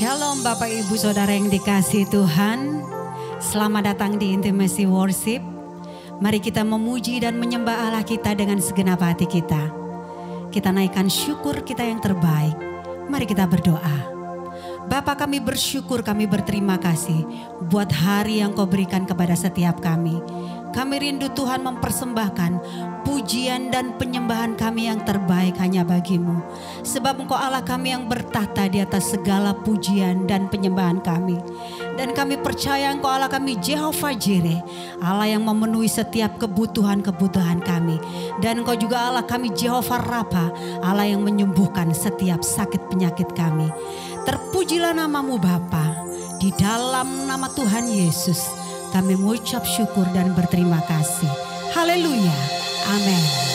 Shalom Bapak Ibu Saudara yang dikasihi Tuhan. Selamat datang di Intimacy Worship. Mari kita memuji dan menyembah Allah kita dengan segenap hati kita. Kita naikkan syukur kita yang terbaik. Mari kita berdoa. Bapa, kami bersyukur, kami berterima kasih buat hari yang Kau berikan kepada setiap kami. Kami rindu Tuhan mempersembahkan pujian dan penyembahan kami yang terbaik hanya bagi-Mu. Sebab Engkau Allah kami yang bertahta di atas segala pujian dan penyembahan kami. Dan kami percaya Engkau Allah kami Jehovah Jireh, Allah yang memenuhi setiap kebutuhan-kebutuhan kami. Dan Engkau juga Allah kami Jehovah Rafa, Allah yang menyembuhkan setiap sakit penyakit kami. Terpujilah nama-Mu Bapa. Di dalam nama Tuhan Yesus kami mengucap syukur dan berterima kasih. Haleluya. Amin.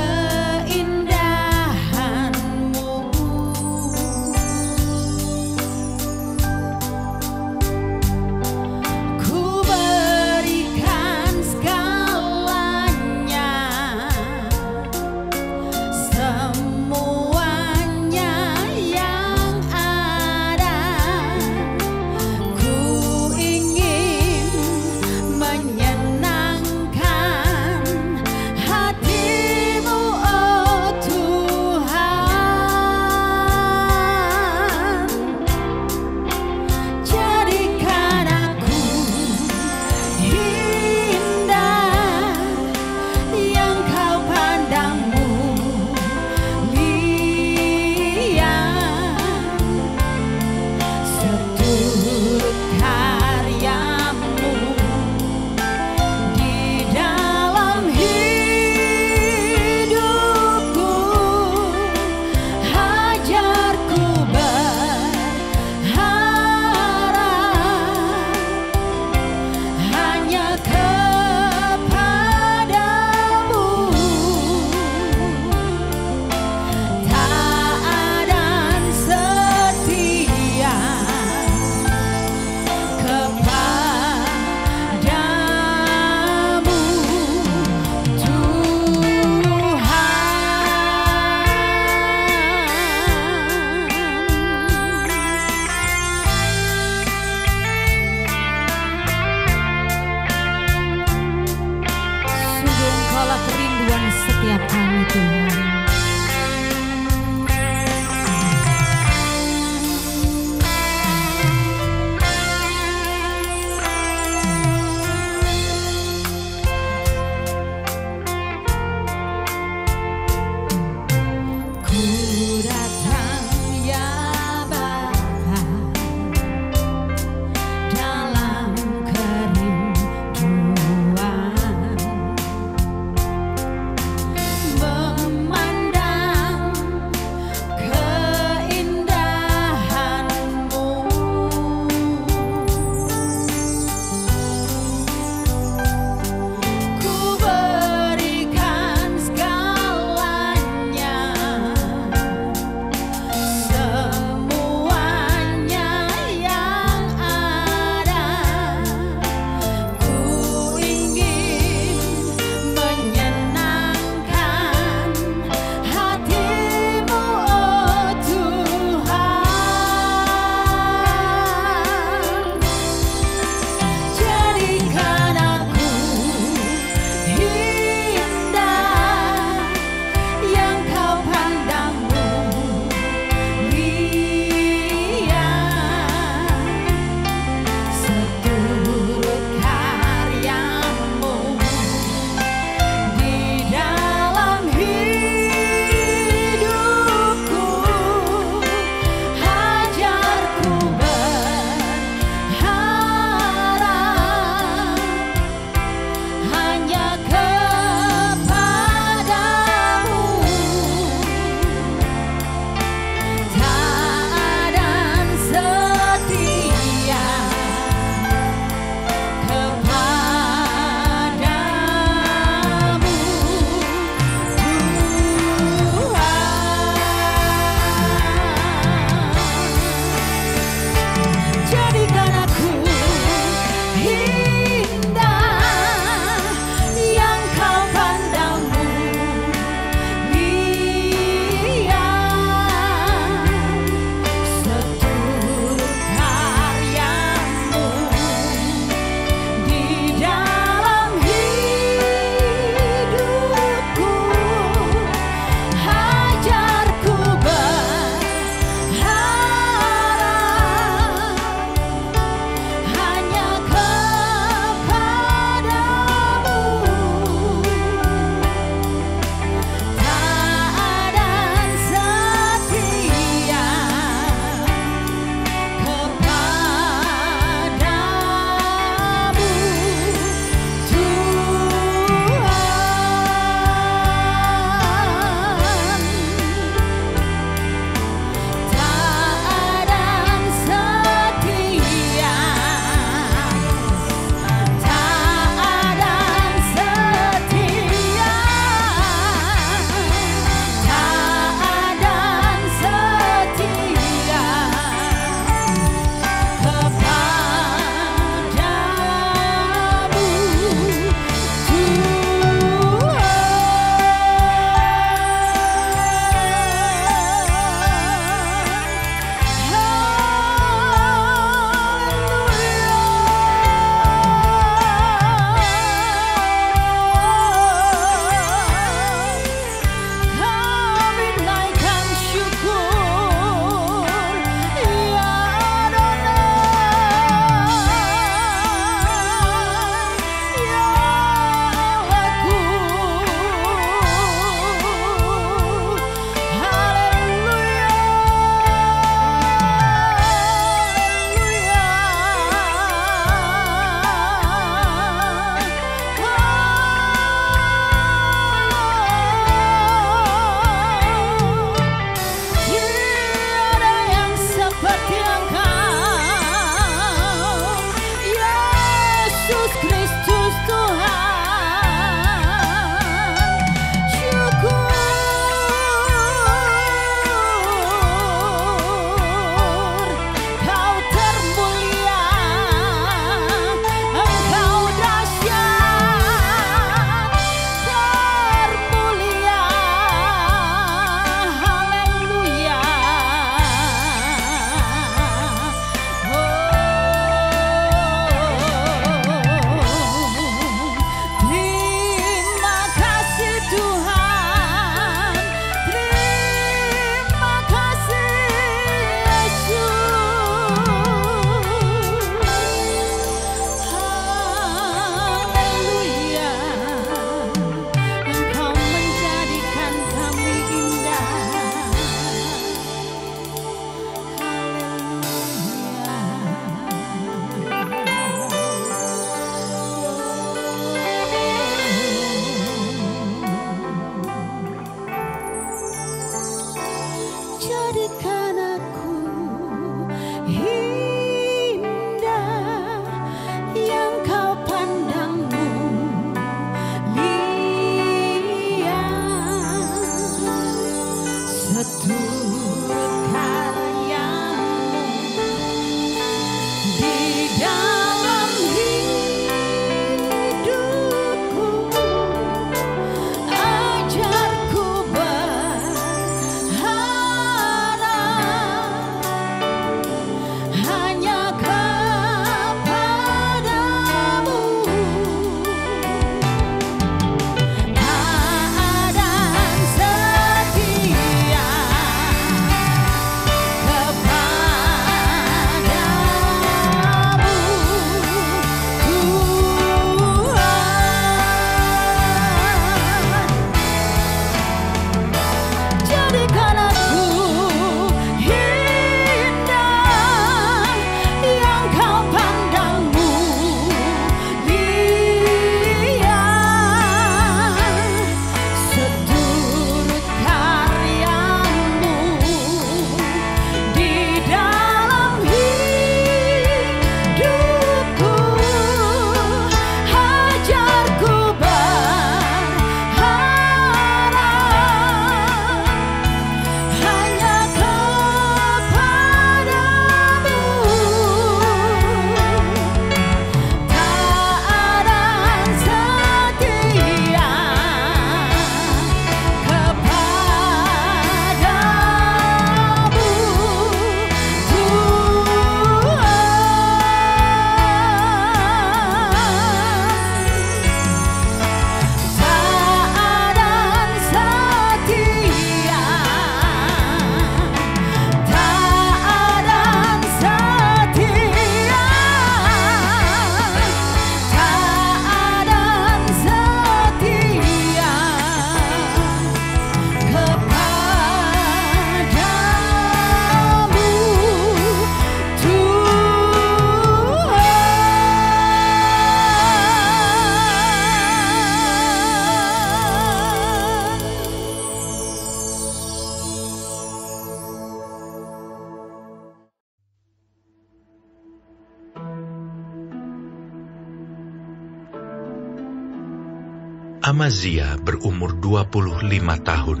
Amazia berumur 25 tahun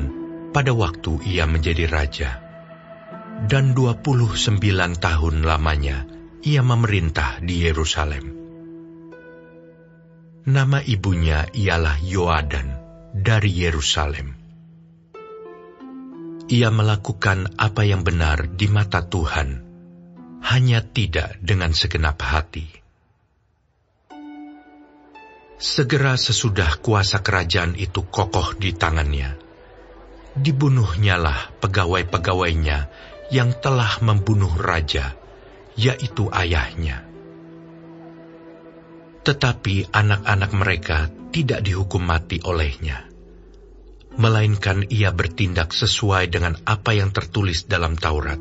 pada waktu ia menjadi raja, dan 29 tahun lamanya ia memerintah di Yerusalem. Nama ibunya ialah Yoadan dari Yerusalem. Ia melakukan apa yang benar di mata Tuhan, hanya tidak dengan segenap hati. Segera sesudah kuasa kerajaan itu kokoh di tangannya, dibunuhnyalah pegawai-pegawainya yang telah membunuh raja, yaitu ayahnya. Tetapi anak-anak mereka tidak dihukum mati olehnya, melainkan ia bertindak sesuai dengan apa yang tertulis dalam Taurat,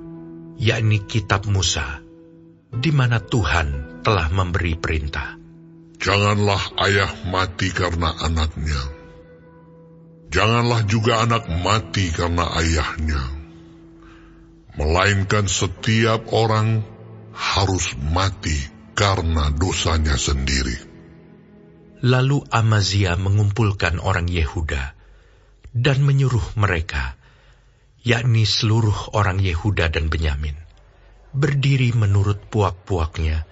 yakni kitab Musa, di mana Tuhan telah memberi perintah. Janganlah ayah mati karena anaknya. Janganlah juga anak mati karena ayahnya. Melainkan setiap orang harus mati karena dosanya sendiri. Lalu Amazia mengumpulkan orang Yehuda dan menyuruh mereka, yakni seluruh orang Yehuda dan Benyamin, berdiri menurut puak-puaknya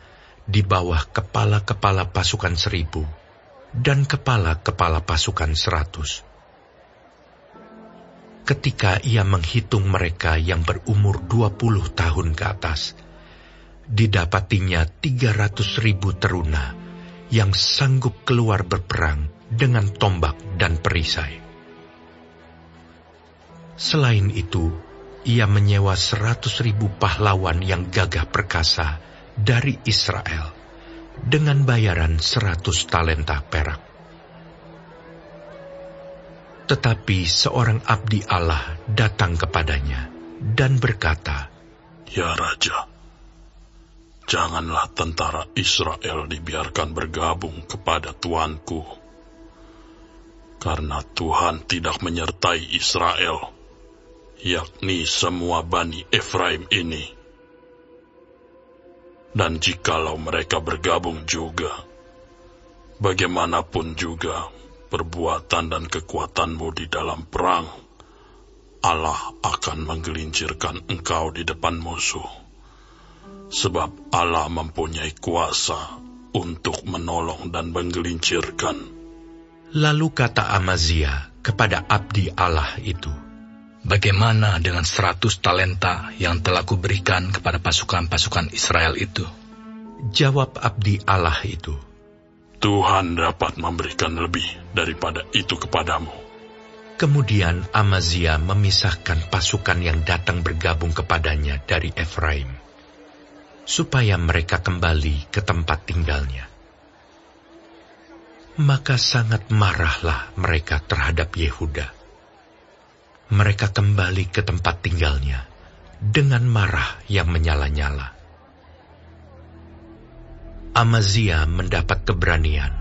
di bawah kepala-kepala pasukan 1000 dan kepala-kepala pasukan 100. Ketika ia menghitung mereka yang berumur 20 tahun ke atas, didapatinya 300.000 teruna yang sanggup keluar berperang dengan tombak dan perisai. Selain itu, ia menyewa 100.000 pahlawan yang gagah perkasa dari Israel dengan bayaran 100 talenta perak. Tetapi seorang abdi Allah datang kepadanya dan berkata, "Ya Raja, janganlah tentara Israel dibiarkan bergabung kepada tuanku, karena Tuhan tidak menyertai Israel, yakni semua Bani Efraim ini. Dan jikalau mereka bergabung juga, bagaimanapun juga perbuatan dan kekuatanmu di dalam perang, Allah akan menggelincirkan engkau di depan musuh. Sebab Allah mempunyai kuasa untuk menolong dan menggelincirkan. Lalu kata Amazia kepada abdi Allah itu, "Bagaimana dengan 100 talenta yang telah kuberikan kepada pasukan-pasukan Israel itu?" Jawab abdi Allah itu, "Tuhan dapat memberikan lebih daripada itu kepadamu." Kemudian Amazia memisahkan pasukan yang datang bergabung kepadanya dari Efraim, supaya mereka kembali ke tempat tinggalnya. Maka sangat marahlah mereka terhadap Yehuda. Mereka kembali ke tempat tinggalnya dengan marah yang menyala-nyala. Amazia mendapat keberanian,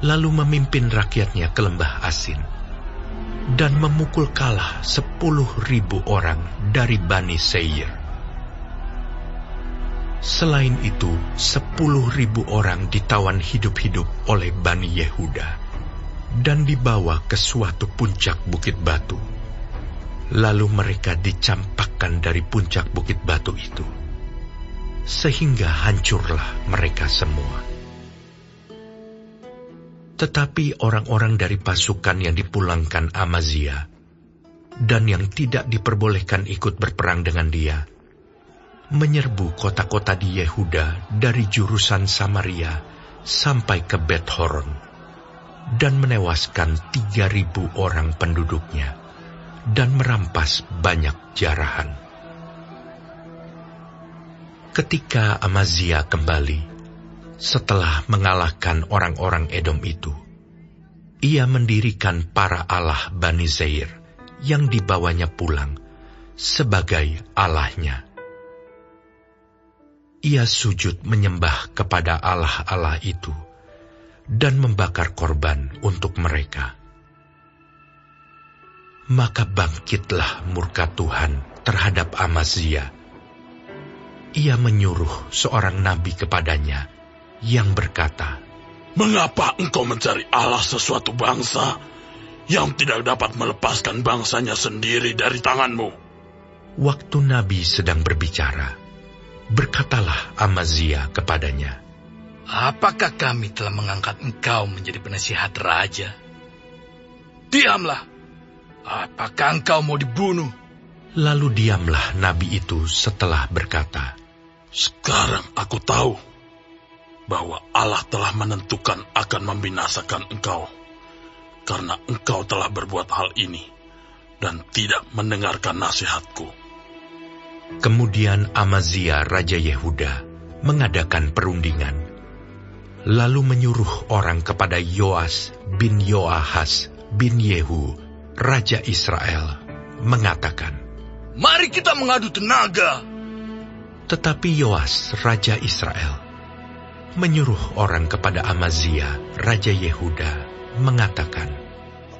lalu memimpin rakyatnya ke lembah Asin, dan memukul kalah 10.000 orang dari Bani Seir. Selain itu, 10.000 orang ditawan hidup-hidup oleh Bani Yehuda, dan dibawa ke suatu puncak bukit batu. Lalu mereka dicampakkan dari puncak bukit batu itu, sehingga hancurlah mereka semua. Tetapi orang-orang dari pasukan yang dipulangkan Amazia, dan yang tidak diperbolehkan ikut berperang dengan dia, menyerbu kota-kota di Yehuda dari jurusan Samaria sampai ke Bet-Horon, dan menewaskan 3.000 orang penduduknya, dan merampas banyak jarahan. Ketika Amazia kembali, setelah mengalahkan orang-orang Edom itu, ia mendirikan para allah Bani Seir yang dibawanya pulang sebagai allahnya. Ia sujud menyembah kepada allah-allah itu dan membakar korban untuk mereka. Maka bangkitlah murka Tuhan terhadap Amazia. Ia menyuruh seorang nabi kepadanya yang berkata, "Mengapa engkau mencari Allah sesuatu bangsa yang tidak dapat melepaskan bangsanya sendiri dari tanganmu?" Waktu nabi sedang berbicara, berkatalah Amazia kepadanya, "Apakah kami telah mengangkat engkau menjadi penasihat raja? Diamlah, apakah engkau mau dibunuh?" Lalu diamlah nabi itu setelah berkata, "Sekarang aku tahu bahwa Allah telah menentukan akan membinasakan engkau, karena engkau telah berbuat hal ini dan tidak mendengarkan nasihatku." Kemudian Amazia Raja Yehuda mengadakan perundingan, lalu menyuruh orang kepada Yoas bin Yoahas bin Yehu, Raja Israel, mengatakan, "Mari kita mengadu tenaga." Tetapi Yoas Raja Israel menyuruh orang kepada Amazia Raja Yehuda, mengatakan,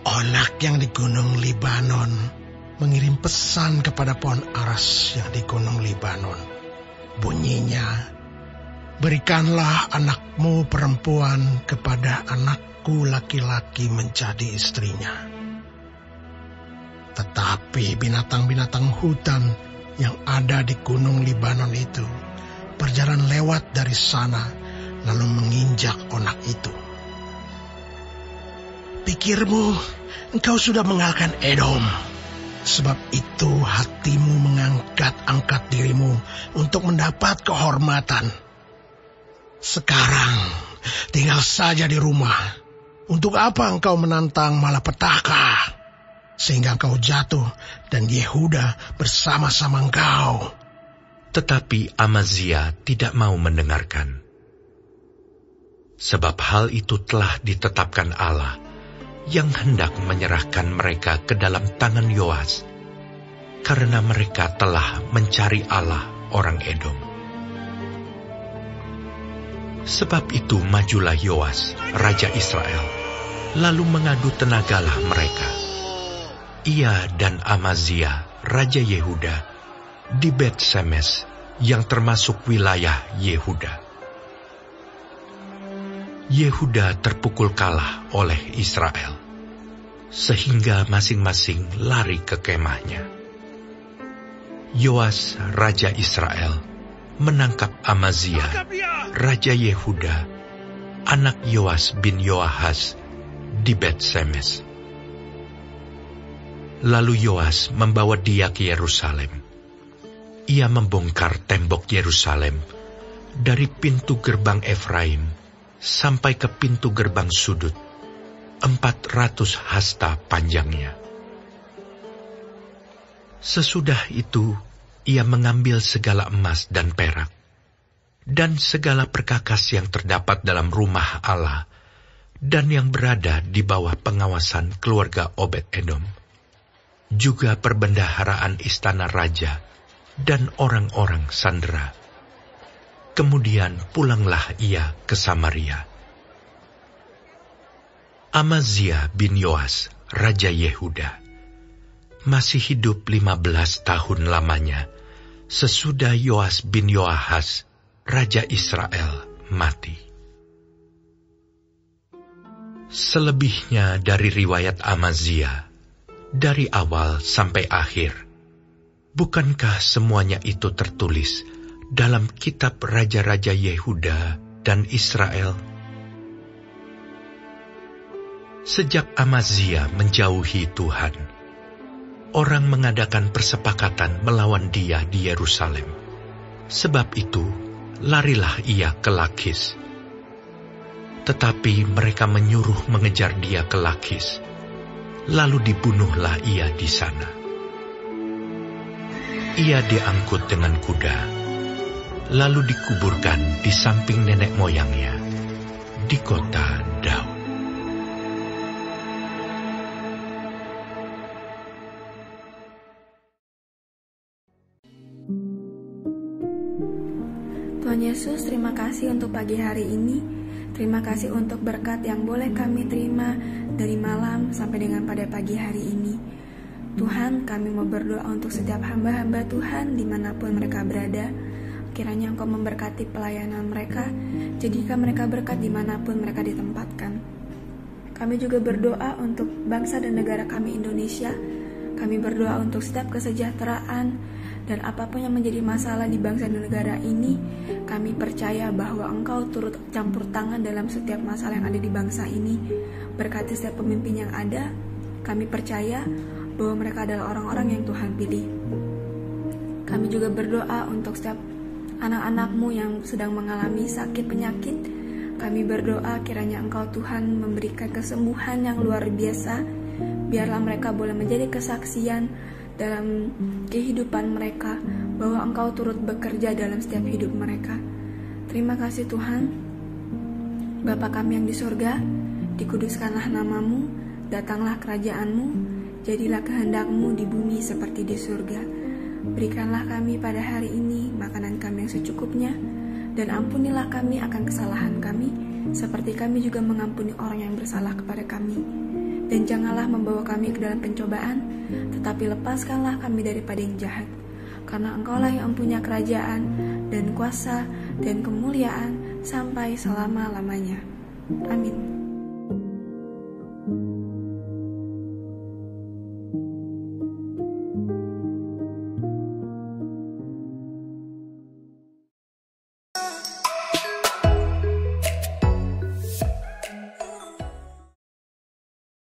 "Onak yang di Gunung Libanon mengirim pesan kepada pohon aras yang di Gunung Libanon. Bunyinya, berikanlah anakmu perempuan kepada anakku laki-laki menjadi istrinya. Tetapi binatang-binatang hutan yang ada di Gunung Libanon itu berjalan lewat dari sana lalu menginjak onak itu. Pikirmu, engkau sudah mengalahkan Edom. Sebab itu hatimu mengangkat-angkat dirimu untuk mendapat kehormatan. Sekarang tinggal saja di rumah. Untuk apa engkau menantang malapetaka? Sehingga engkau jatuh dan Yehuda bersama-sama engkau." Tetapi Amazia tidak mau mendengarkan. Sebab hal itu telah ditetapkan Allah yang hendak menyerahkan mereka ke dalam tangan Yoas, karena mereka telah mencari Allah orang Edom. Sebab itu majulah Yoas, Raja Israel, lalu mengadu tenagalah mereka. Ia dan Amazia, Raja Yehuda, di Bet Semes yang termasuk wilayah Yehuda. Yehuda terpukul kalah oleh Israel, sehingga masing-masing lari ke kemahnya. Yoas, raja Israel, menangkap Amazia, raja Yehuda, anak Yoas bin Yoahaz, di Bet-Semes. Lalu Yoas membawa dia ke Yerusalem. Ia membongkar tembok Yerusalem dari pintu gerbang Efraim sampai ke pintu gerbang sudut, 400 hasta panjangnya. Sesudah itu, ia mengambil segala emas dan perak, dan segala perkakas yang terdapat dalam rumah Allah, dan yang berada di bawah pengawasan keluarga Obed-Edom, juga perbendaharaan istana raja, dan orang-orang sandera. Kemudian pulanglah ia ke Samaria. Amazia bin Yoas, raja Yehuda, masih hidup 15 tahun lamanya, sesudah Yoas bin Yoahaz, raja Israel, mati. Selebihnya dari riwayat Amazia, dari awal sampai akhir, bukankah semuanya itu tertulis dalam kitab raja-raja Yehuda dan Israel? Sejak Amazia menjauhi Tuhan, orang mengadakan persepakatan melawan dia di Yerusalem. Sebab itu, larilah ia ke Lakis. Tetapi mereka menyuruh mengejar dia ke Lakis, lalu dibunuhlah ia di sana. Ia diangkut dengan kuda, lalu dikuburkan di samping nenek moyangnya, di kota Daud. Tuhan Yesus, terima kasih untuk pagi hari ini. Terima kasih untuk berkat yang boleh kami terima dari malam sampai dengan pada pagi hari ini. Tuhan, kami mau berdoa untuk setiap hamba-hamba Tuhan dimanapun mereka berada. Kiranya Engkau memberkati pelayanan mereka, jadikan mereka berkat dimanapun mereka ditempatkan. Kami juga berdoa untuk bangsa dan negara kami Indonesia. Kami berdoa untuk setiap kesejahteraan dan apapun yang menjadi masalah di bangsa dan negara ini. Kami percaya bahwa Engkau turut campur tangan dalam setiap masalah yang ada di bangsa ini. Berkati setiap pemimpin yang ada. Kami percaya bahwa mereka adalah orang-orang yang Tuhan pilih. Kami juga berdoa untuk setiap anak-anak-Mu yang sedang mengalami sakit penyakit. Kami berdoa kiranya Engkau Tuhan memberikan kesembuhan yang luar biasa. Biarlah mereka boleh menjadi kesaksian dalam kehidupan mereka, bahwa Engkau turut bekerja dalam setiap hidup mereka. Terima kasih Tuhan. Bapa kami yang di surga, dikuduskanlah nama-Mu, datanglah kerajaan-Mu, jadilah kehendak-Mu di bumi seperti di surga. Berikanlah kami pada hari ini makanan kami yang secukupnya, dan ampunilah kami akan kesalahan kami, seperti kami juga mengampuni orang yang bersalah kepada kami. Dan janganlah membawa kami ke dalam pencobaan, tetapi lepaskanlah kami daripada yang jahat. Karena Engkaulah yang mempunyai kerajaan, dan kuasa, dan kemuliaan, sampai selama-lamanya. Amin.